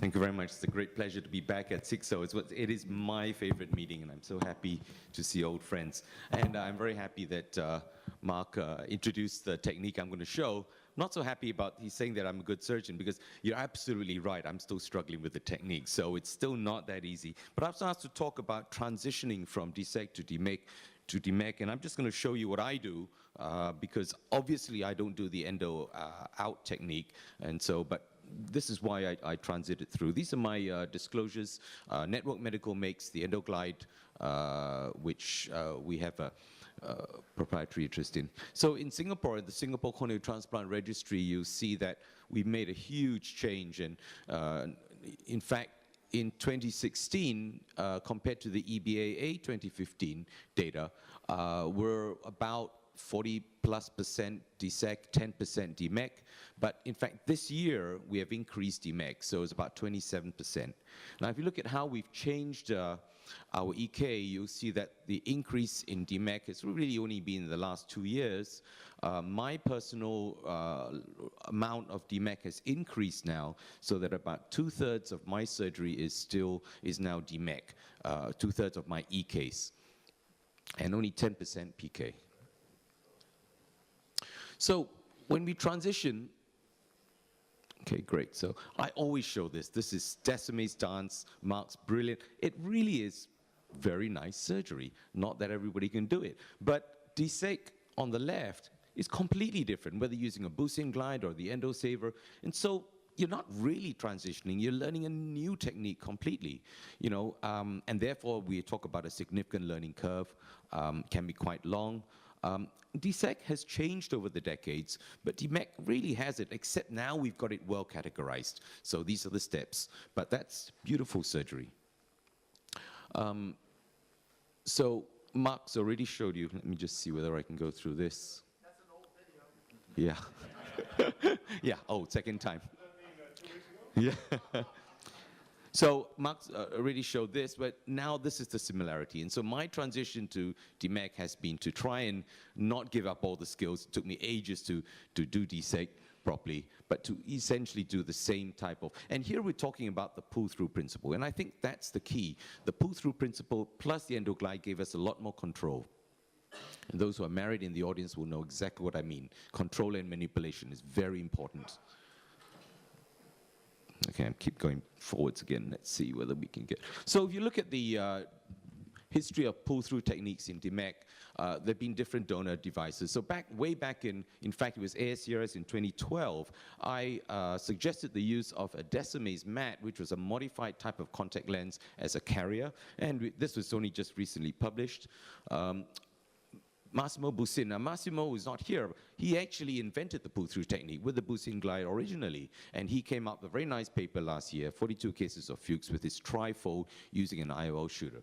Thank you very much. It's a great pleasure to be back at SICSSO. It is my favorite meeting, and I'm so happy to see old friends. And I'm very happy that Mark introduced the technique I'm going to show. Not so happy about he's saying that I'm a good surgeon, because you're absolutely right. I'm still struggling with the technique, so it's still not that easy. But I was asked to talk about transitioning from dissect to demec, and I'm just going to show you what I do, because obviously I don't do the endo out technique, and so, but this is why I transited through. These are my disclosures. Network Medical makes the EndoGlide, which we have a proprietary interest in. So in Singapore, the Singapore Corneal Transplant Registry, you see that we've made a huge change. And in fact, in 2016, compared to the EBAA 2015 data, we're about 40+% dissect, 10% demec. But in fact, this year, we have increased demec, so it's about 27%. Now, if you look at how we've changed our EK, you'll see that the increase in demec has really only been in the last 2 years. My personal amount of demec has increased now, so that about 2/3 of my surgery is now demec, 2/3 of my EKs, and only 10% PK. So when we transition, okay, great. So I always show this. This is Decime's dance. Mark's brilliant. It really is very nice surgery. Not that everybody can do it. But dissect on the left is completely different, whether using a Busin glide or the endo saver. And so you're not really transitioning. You're learning a new technique completely, you know, and therefore we talk about a significant learning curve, can be quite long. DSEC has changed over the decades, but DMEC really hasn't, except now we've got it well categorized. So these are the steps, but that's beautiful surgery. So Mark's already showed you. Let me just see whether I can go through this. That's an old video. Yeah. Yeah, oh, second time. Yeah. So Mark's already showed this, but now this is the similarity. And so my transition to DMEC has been to try and not give up all the skills. It took me ages to do DSEC properly, but to essentially do the same type of, and here we're talking about the pull-through principle, and I think that's the key. The pull-through principle plus the EndoGlide gave us a lot more control. And those who are married in the audience will know exactly what I mean. Control and manipulation is very important. Okay, I keep going forwards again. Let's see whether we can get. So if you look at the history of pull-through techniques in DMEC, there have been different donor devices. So way back in fact, it was ASCRS in 2012, I suggested the use of a Decime's mat, which was a modified type of contact lens as a carrier. And this was only just recently published. Massimo Busin. Now, Massimo is not here. He actually invented the pull-through technique with the Busin glide originally, and he came up with a very nice paper last year, 42 cases of Fuchs with his trifold using an IOL shooter.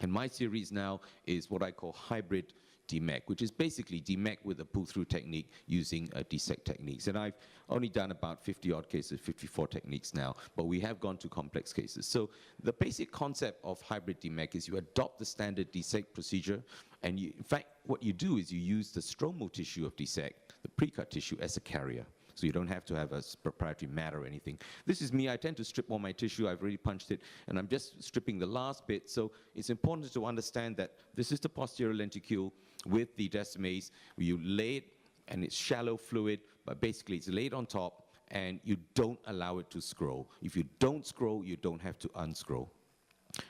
And my series now is what I call hybrid DMEC, which is basically DMEC with a pull-through technique using dissect techniques. And I've only done about 50-odd cases, 54 techniques now, but we have gone to complex cases. So the basic concept of hybrid DMEC is you adopt the standard dissect procedure, and in fact, what you do is you use the stromal tissue of dissect, the pre-cut tissue, as a carrier. So you don't have to have a proprietary mat or anything. This is me. I tend to strip all my tissue. I've already punched it, and I'm just stripping the last bit. So it's important to understand that this is the posterior lenticule with the Decime's. You lay it, and it's shallow fluid, but basically it's laid on top, and you don't allow it to scroll. If you don't scroll, you don't have to unscroll.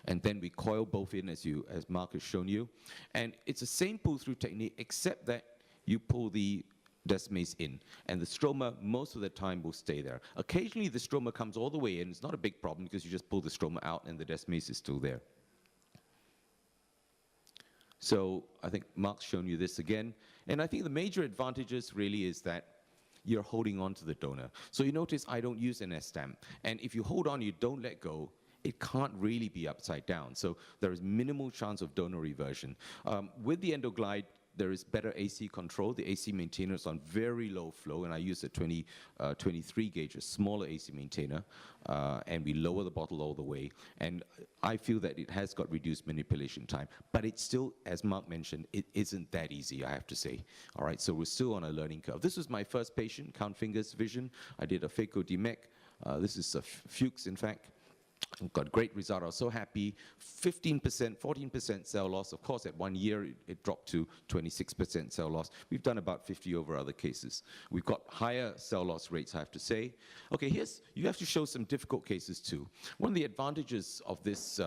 And then we coil both in, as Mark has shown you. And it's the same pull-through technique, except that you pull the Decime's in, and the stroma most of the time will stay there. Occasionally the stroma comes all the way in. It's not a big problem because you just pull the stroma out and the Decime's is still there. So I think Mark's shown you this again, and I think the major advantages really is that you're holding on to the donor. So you notice I don't use an S-stamp, and if you hold on, you don't let go, it can't really be upside down. So there is minimal chance of donor reversion. With the EndoGlide, there is better AC control. The AC maintainer is on very low flow, and I use a 23 gauge, a smaller AC maintainer, and we lower the bottle all the way. And I feel that it has got reduced manipulation time, but it's still, as Mark mentioned, it isn't that easy, I have to say. All right, so we're still on a learning curve. This was my first patient, count fingers vision. I did a phaco DMEC. This is Fuchs, in fact. Got a great result. I was so happy. 15%, 14% cell loss. Of course, at 1 year, it dropped to 26% cell loss. We've done about 50 over other cases. We've got higher cell loss rates, I have to say. Okay, you have to show some difficult cases too. One of the advantages of this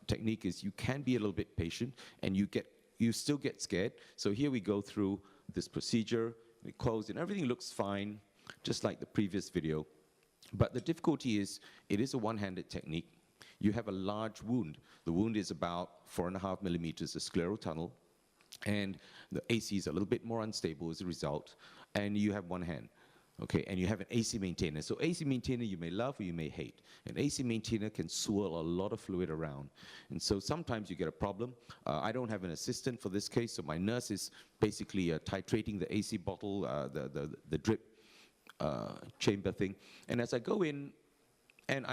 technique is you can be a little bit patient, and you still get scared. So here we go through this procedure. We close, and everything looks fine, just like the previous video. But the difficulty is, it is a one-handed technique. You have a large wound. The wound is about 4.5 millimeters, a scleral tunnel, and the AC is a little bit more unstable as a result, and you have one hand. Okay, and you have an AC maintainer. So AC maintainer you may love or you may hate. An AC maintainer can swirl a lot of fluid around. And so sometimes you get a problem. I don't have an assistant for this case, so my nurse is basically titrating the AC bottle, the drip chamber thing. And as I go in, and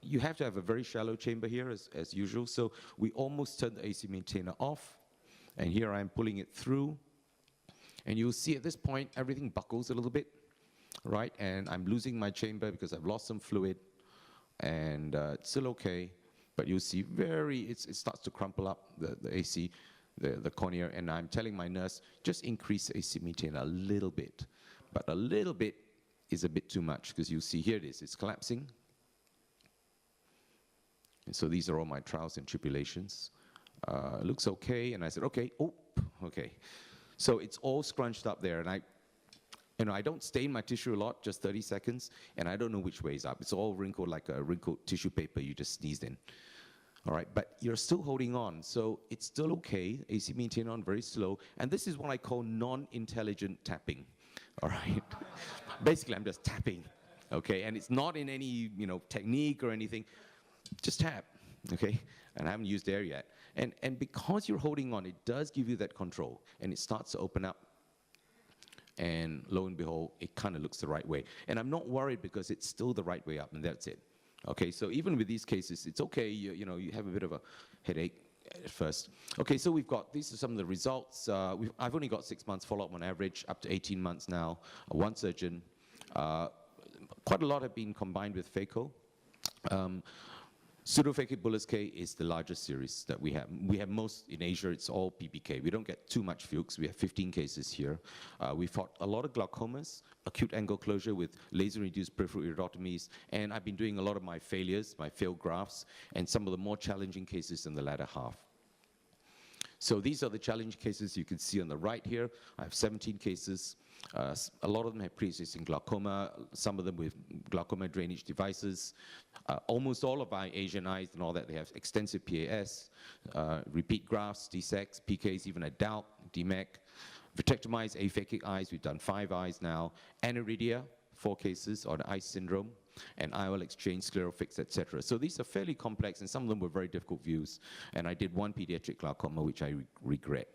you have to have a very shallow chamber here as usual, so we almost turn the AC maintainer off, and here I'm pulling it through, and you'll see at this point everything buckles a little bit, right? And I'm losing my chamber because I've lost some fluid, and it's still okay, but you'll see it starts to crumple up, the AC, the cornea, and I'm telling my nurse, just increase the AC maintainer a little bit, but a little bit is a bit too much, because you see here it's collapsing. And so these are all my trials and tribulations. Looks okay, and I said, okay, okay. So it's all scrunched up there, and I don't stain my tissue a lot, just 30 seconds, and I don't know which way is up. It's all wrinkled like a wrinkled tissue paper you just sneezed in. All right, but you're still holding on, so it's still okay. AC maintainer on very slow, and this is what I call non-intelligent tapping. All right, basically I'm just tapping, okay, and it's not in any technique or anything. Just tap, okay? And I haven't used air yet. And because you're holding on, it does give you that control, and it starts to open up. And lo and behold, it kind of looks the right way. And I'm not worried because it's still the right way up, and that's it. Okay, so even with these cases, it's okay. You have a bit of a headache at first. Okay, so these are some of the results. I've only got 6 months follow-up on average, up to 18 months now. One surgeon. Quite a lot have been combined with phaco. Pseudophakic bullous K is the largest series that we have. We have most in Asia, it's all PBK. We don't get too much Fuchs. We have 15 cases here. We've fought a lot of glaucomas, acute angle closure with laser-induced peripheral iridotomies, and I've been doing a lot of my failed grafts, and some of the more challenging cases in the latter half. So these are the challenging cases you can see on the right here. I have 17 cases. A lot of them have pre-existing glaucoma, some of them with glaucoma drainage devices. Almost all of my Asian eyes and all that, they have extensive PAS, repeat grafts, DSECs, PKs, even a DALC, DMEC, vitrectomized aphakic eyes, we've done 5 eyes now, aniridia, 4 cases, or the ice syndrome, and IOL exchange, scleral fix, etc. So these are fairly complex, and some of them were very difficult views. And I did 1 pediatric glaucoma, which I regret.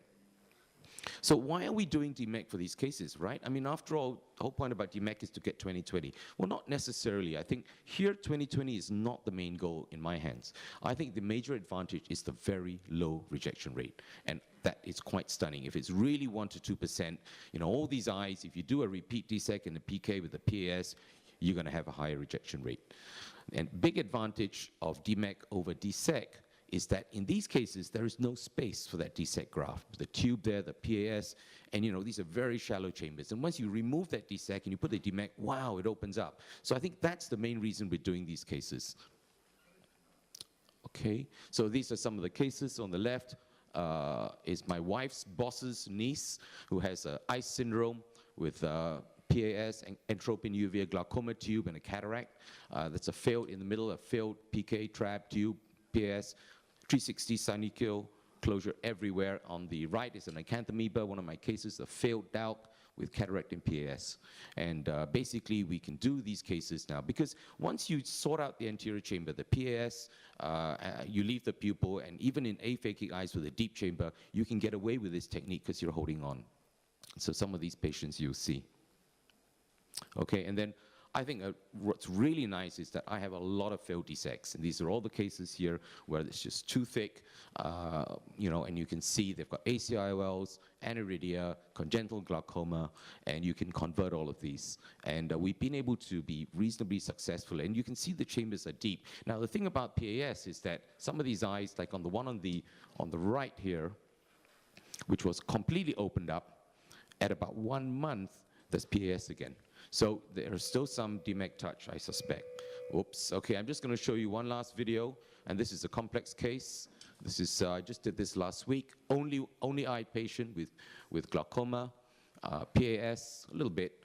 So why are we doing DMEC for these cases, right? I mean, after all, the whole point about DMEC is to get 20/20. Well, not necessarily. I think here 20/20 is not the main goal in my hands. I think the major advantage is the very low rejection rate, and that is quite stunning. If it's really 1 to 2%, all these eyes, if you do a repeat DSEC and a PK with a PAS, you're going to have a higher rejection rate. And big advantage of DMEC over DSEC is that in these cases, there is no space for that DSEC graft. The tube there, the PAS, and these are very shallow chambers. And once you remove that DSEC and you put the DMEC, wow, it opens up. So I think that's the main reason we're doing these cases. Okay, so these are some of the cases. On the left is my wife's boss's niece who has ice syndrome with PAS, entropin uvea glaucoma tube, and a cataract. That's in the middle, a failed PK trap tube, PAS, 360 synovial closure everywhere. On the right is an acanthamoeba, one of my cases, a failed DALC with cataract and PAS. And basically, we can do these cases now because once you sort out the anterior chamber, the PAS, you leave the pupil, and even in aphakic eyes with a deep chamber, you can get away with this technique because you're holding on. So some of these patients you'll see. Okay, and then I think what's really nice is that I have a lot of failed dissects, and these are all the cases here where it's just too thick, you know, and you can see they've got ACIOLs, aniridia, congenital glaucoma, and you can convert all of these. And we've been able to be reasonably successful, and you can see the chambers are deep. Now, the thing about PAS is that some of these eyes, like on the one on the right here, which was completely opened up, at about 1 month, there's PAS again. So there is still some DMEC touch, I suspect. Oops, okay, I'm just gonna show you one last video, and this is a complex case. This is, I just did this last week, only eye patient with glaucoma, PAS, a little bit,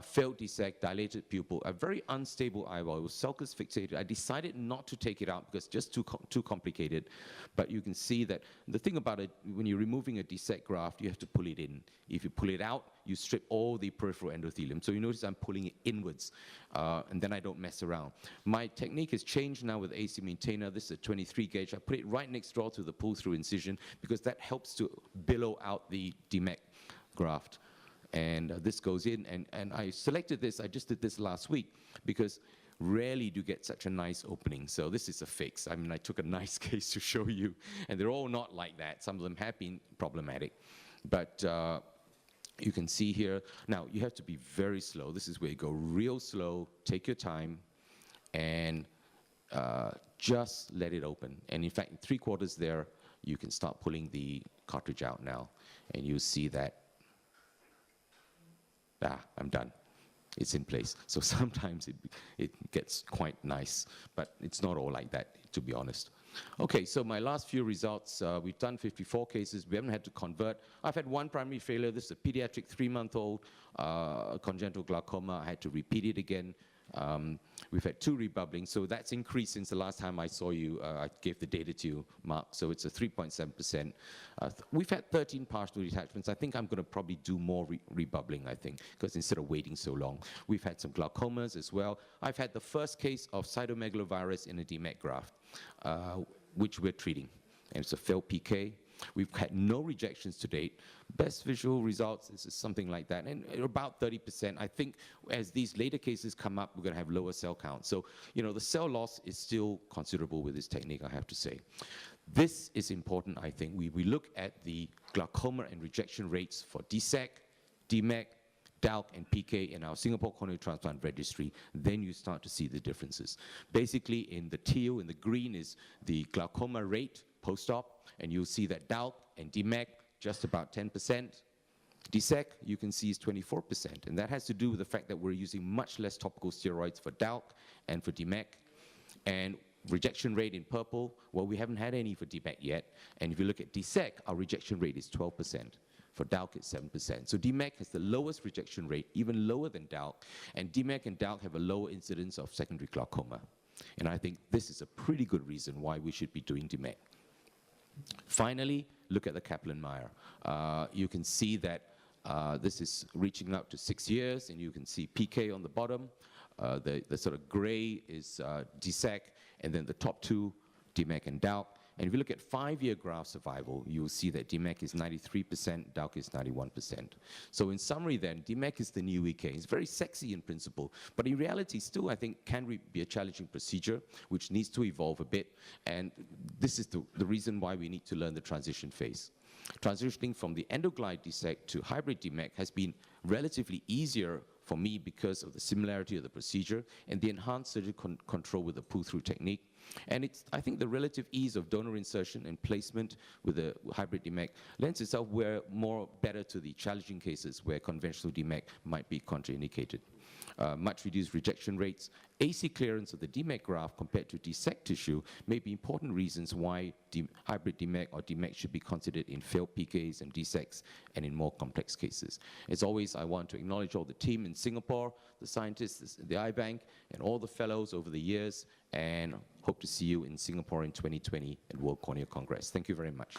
failed dissect, dilated pupil, a very unstable eyeball. It was sulcus fixated. I decided not to take it out because it's just too complicated. But you can see that the thing about it, when you're removing a dissect graft, you have to pull it in. If you pull it out, you strip all the peripheral endothelium. So you notice I'm pulling it inwards, and then I don't mess around. My technique has changed now with AC maintainer. This is a 23 gauge. I put it right next door to the pull-through incision because that helps to billow out the DMEC graft. And this goes in, and I selected this, I just did this last week, because rarely do you get such a nice opening. So this is a fix. I mean, I took a nice case to show you, and they're all not like that. Some of them have been problematic. But you can see here, now you have to be very slow. This is where you go real slow, take your time, and just let it open. And in fact, in 3/4 there, you can start pulling the cartridge out now, and you'll see that I'm done. It's in place. So sometimes it gets quite nice, but it's not all like that, to be honest. Okay, so my last few results, we've done 54 cases. We haven't had to convert. I've had one primary failure. This is a pediatric 3-month-old congenital glaucoma. I had to repeat it again. We've had 2 rebubblings, so that's increased since the last time I saw you. I gave the data to you, Mark, so it's a 3.7%. We've had 13 partial detachments. I think I'm going to probably do more rebubbling, I think, because instead of waiting so long. We've had some glaucomas as well. I've had the first case of cytomegalovirus in a DMEC graft, which we're treating, and it's a failed PK. We've had no rejections to date. Best visual results is something like that, and about 30%. I think as these later cases come up, we're going to have lower cell count. So, you know, the cell loss is still considerable with this technique, I have to say. This is important, I think. We look at the glaucoma and rejection rates for DSEC, DMEC, DALC, and PK in our Singapore Corneal Transplant Registry. Then you start to see the differences. Basically, in the teal, in the green, is the glaucoma rate post-op, and you'll see that DALC and DMEC, just about 10%. DSEC, you can see, is 24%, and that has to do with the fact that we're using much less topical steroids for DALC and for DMEC. And rejection rate in purple, well, we haven't had any for DMEC yet, and if you look at DSEC, our rejection rate is 12%. For DALC, it's 7%. So DMEC has the lowest rejection rate, even lower than DALC, and DMEC and DALC have a lower incidence of secondary glaucoma. And I think this is a pretty good reason why we should be doing DMEC. Finally, look at the Kaplan-Meier. You can see that this is reaching out to 6 years, and you can see PK on the bottom. The sort of gray is DSEC, and then the top 2, DMEC and DALC. And if you look at 5-year graft survival, you'll see that DMEC is 93%, DALC is 91%. So in summary then, DMEC is the new EK. It's very sexy in principle, but in reality still I think can be a challenging procedure which needs to evolve a bit, and this is the reason why we need to learn the transition phase. Transitioning from the endoglide DSEC to hybrid DMEC has been relatively easier for me because of the similarity of the procedure and the enhanced surgical control with the pull-through technique. And it's, I think, the relative ease of donor insertion and placement with the hybrid DMEC lends itself better to the challenging cases where conventional DMEC might be contraindicated. Much reduced rejection rates, AC clearance of the DMEC graft compared to DSEC tissue may be important reasons why hybrid DMEC or DMEC should be considered in failed PKs and DSECs and in more complex cases. As always, I want to acknowledge all the team in Singapore, the scientists, the eye bank, and all the fellows over the years, and hope to see you in Singapore in 2020 at World Corneal Congress. Thank you very much.